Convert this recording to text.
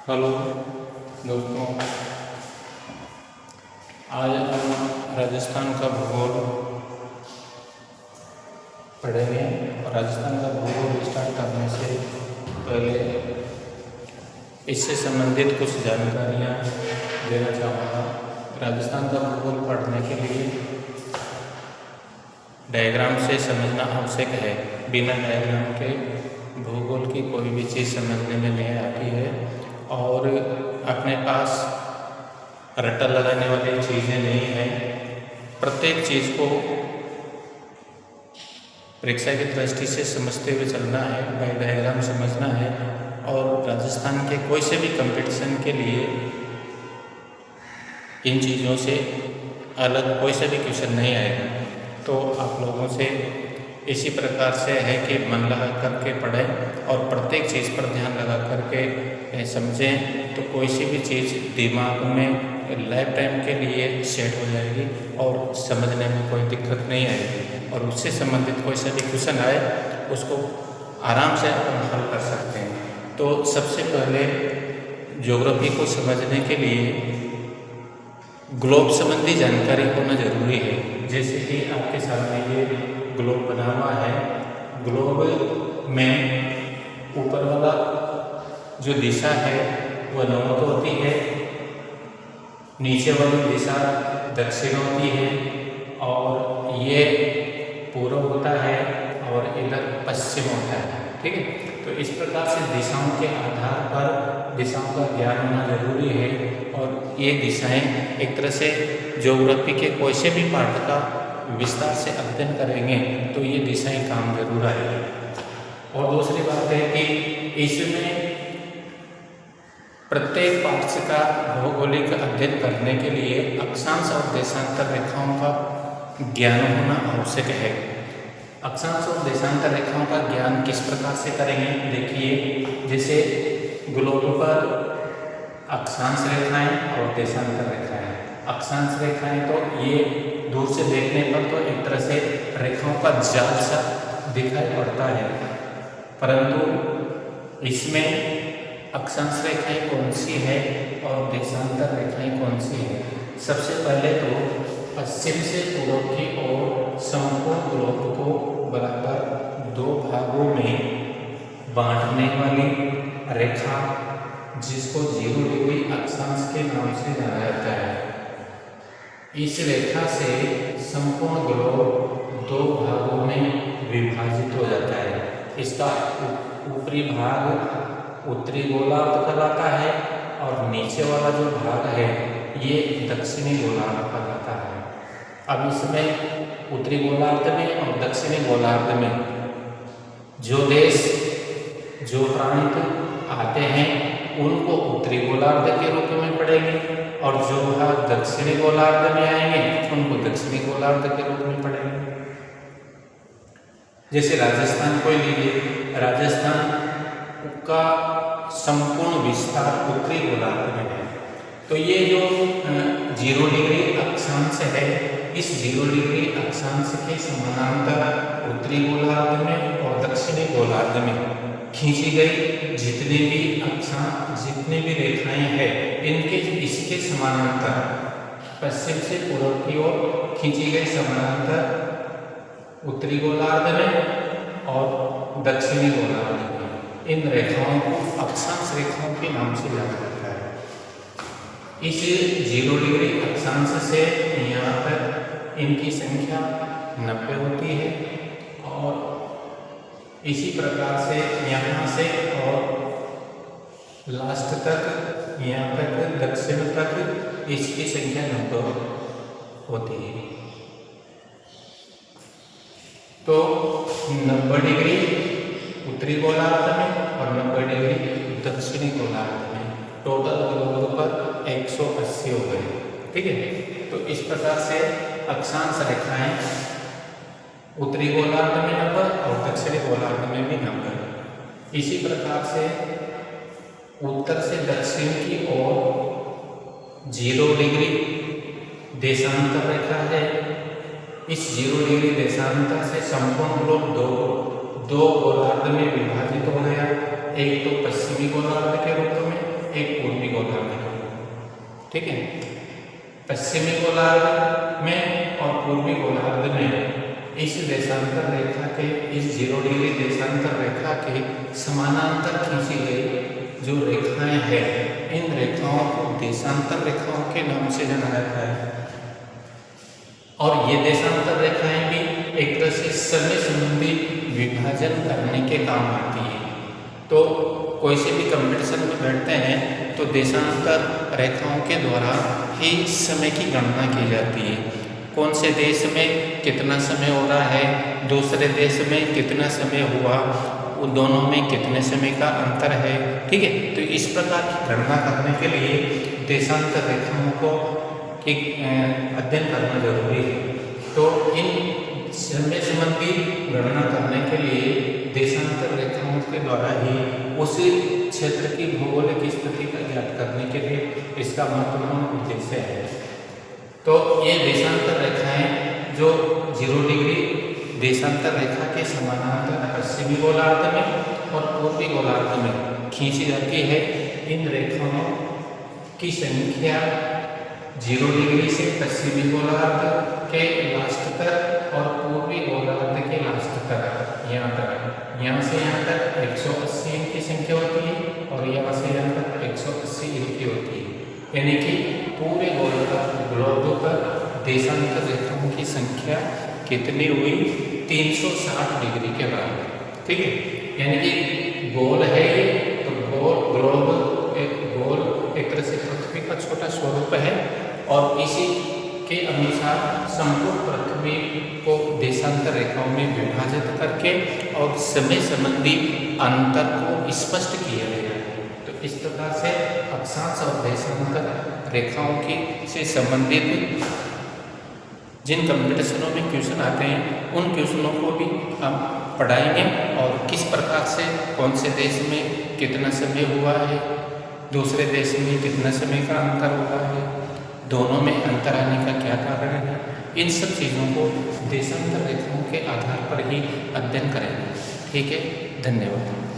Hello दोस्तों, आज हम राजस्थान का भूगोल पढ़ेंगे। और राजस्थान का भूगोल स्टार्ट करने से पहले इससे संबंधित कुछ जानकारियाँ देना चाहूँगा। राजस्थान का भूगोल पढ़ने के लिए डायग्राम से समझना आवश्यक है। बिना डायग्राम के भूगोल की कोई भी चीज़ समझने में नहीं आती है और अपने पास रट्टा लगाने वाली चीज़ें नहीं हैं। प्रत्येक चीज़ को परीक्षा की दृष्टि से समझते हुए चलना है, बाय डायग्राम समझना है। और राजस्थान के कोई से भी कंपटीशन के लिए इन चीज़ों से अलग कोई से भी क्वेश्चन नहीं आएगा। तो आप लोगों से इसी प्रकार से है कि मन लगा करके पढ़ें और प्रत्येक चीज़ पर ध्यान लगा करके समझें, तो कोई सी भी चीज़ दिमाग में लाइफ टाइम के लिए सेट हो जाएगी और समझने में कोई दिक्कत नहीं आएगी। और उससे संबंधित कोई सा भी क्वेश्चन आए उसको आराम से अपन हल कर सकते हैं। तो सबसे पहले ज्योग्राफी को समझने के लिए ग्लोब संबंधी जानकारी होना जरूरी है। जैसे कि आपके सामने ये ग्लोब बना हुआ है। ग्लोब में ऊपर वाला जो दिशा है वह नॉर्थ होती है, नीचे वाली दिशा दक्षिण होती है और ये पूर्व होता है और इधर पश्चिम होता है। ठीक है, तो इस प्रकार से दिशाओं के आधार पर दिशाओं का ज्ञान होना जरूरी है। और ये दिशाएं एक तरह से ज्योग्राफी के कोई से भी पाठ का विस्तार से अध्ययन करेंगे तो ये दिशाएं काम जरूर आएगी। और दूसरी बात है कि इसमें प्रत्येक पाठ का भौगोलिक अध्ययन करने के लिए अक्षांश और देशांतर रेखाओं का ज्ञान होना आवश्यक है। अक्षांश और देशांतर रेखाओं का ज्ञान किस प्रकार से करेंगे, देखिए। जैसे ग्लोब पर अक्षांश रेखाएं और देशांतर रेखाएं। अक्षांश रेखाएं तो ये दूर से देखने पर तो एक तरह से रेखाओं का जाल सा दिखाई पड़ता है, परंतु इसमें अक्षांश रेखाएं कौन सी है और देशांतर रेखाएं कौन सी है। सबसे पहले तो पश्चिम से पूर्व की ओर संपूर्ण ग्लोब को बराबर दो भागों में बांटने वाली रेखा, जिसको 0 डिग्री अक्षांश के नाम से जाना जाता है। इस रेखा से संपूर्ण ग्लोब दो भागों में विभाजित हो जाता है। इसका ऊपरी भाग उत्तरी गोलार्ध कहलाता है और नीचे वाला जो भाग है ये दक्षिणी गोलार्ध कहलाता है। अब इसमें उत्तरी गोलार्ध में और दक्षिणी गोलार्ध में जो देश जो प्रांत आते हैं उनको उत्तरी गोलार्ध के रूप में पढ़ेंगे और जो भाग दक्षिणी गोलार्ध में आएंगे उनको दक्षिणी गोलार्ध के रूप में पढ़ेंगे। जैसे राजस्थान को लीजिए, राजस्थान का संपूर्ण विस्तार उत्तरी गोलार्ध में है। तो ये जो 0 डिग्री अक्षांश है, इस 0 डिग्री अक्षांश के समानांतर उत्तरी गोलार्ध में और दक्षिणी गोलार्ध में खींची गई जितनी भी रेखाएं हैं इनके इसके समानांतर पश्चिम से पूर्व की ओर खींची गई समानांतर उत्तरी गोलार्ध में और दक्षिणी गोलार्ध में, इन रेखाओं को अक्षांश रेखाओं के नाम से जाना जाता है। इस 0 डिग्री अक्षांश से यहाँ तक इनकी संख्या 90 होती है और इसी प्रकार से यहाँ से और लास्ट तक यहाँ तक दक्षिण तक इसकी संख्या 90 होती है। तो 90 डिग्री उत्तरी गोलार्ध में और 90 डिग्री दक्षिणी गोलार्ध में टोटल ग्लोब पर 180 हो गए। ठीक है, तो इस प्रकार से अक्षांश रेखाएं उत्तरी गोलार्ध में 90 और दक्षिणी गोलार्ध में भी 90। इसी प्रकार से उत्तर से दक्षिण की ओर 0 डिग्री देशांतर रेखा है। इस 0 डिग्री देशांतर से संपूर्ण ग्लोब दो गोलार्ध में विभाजित हो गया, एक तो पश्चिमी गोलार्ध के रूप में एक पूर्वी गोलार्ध में, ठीक है। पश्चिमी गोलार्ध में और पूर्वी गोलार्ध में इस देशांतर रेखा के, इस 0 डिग्री देशांतर रेखा के समानांतर खींची गई जो रेखाएं हैं, इन रेखाओं को देशांतर रेखाओं के नाम से जाना जाता है। और ये देशांतर रेखाएं भी एक तरह से समय संबंधी विभाजन करने के काम आती है। तो कोई से भी कंपटीशन में बैठते हैं तो देशांतर रेखाओं के द्वारा ही समय की गणना की जाती है। कौन से देश में कितना समय हो रहा है, दूसरे देश में कितना समय हुआ, उन दोनों में कितने समय का अंतर है, ठीक है। तो इस प्रकार की गणना करने के लिए देशांतर रेखाओं को अध्ययन करना जरूरी है। तो इन समय संबंधी गणना करने के लिए देशांतर रेखाओं के द्वारा ही उस क्षेत्र की भौगोलिक स्थिति का ज्ञात करने के लिए इसका महत्वपूर्ण उद्देश्य है। तो ये देशांतर रेखाएं जो 0 डिग्री देशांतर रेखा के समानांतर पश्चिमी गोलार्ध में और पूर्वी गोलार्ध में खींची जाती है, इन रेखाओं की संख्या 0 डिग्री से पश्चिमी गोलार्ध के लास्ट तक और पूर्वी गोलार्ध के लास्ट तक, यहाँ से यहाँ तक 180 इनकी संख्या होती है और यहाँ से यहाँ तक 180 इनकी होती है। यानी कि पूरे ग्लोब पर देशांतर रेखाओं की संख्या कितनी हुई? 360 डिग्री के बराबर, ठीक है। यानी कि गोल है ये, तो ग्लोब एक तरह से पृथ्वी का छोटा स्वरूप है और इसी के अनुसार संपूर्ण पृथ्वी को देशांतर रेखाओं में विभाजित करके और समय संबंधी अंतर को स्पष्ट किया गया है। तो इस प्रकार से अक्षांश और देशांतर रेखाओं की से संबंधित जिन कंपटीशनों में क्वेश्चन आते हैं उन क्वेश्चनों को भी हम पढ़ाएंगे और किस प्रकार से कौन से देश में कितना समय हुआ है, दूसरे देश में कितना समय का अंतर हुआ है, दोनों में अंतर आने का क्या कारण है, इन सब चीज़ों को देशांतर रेखाओं के आधार पर ही अध्ययन करेंगे, ठीक है। धन्यवाद।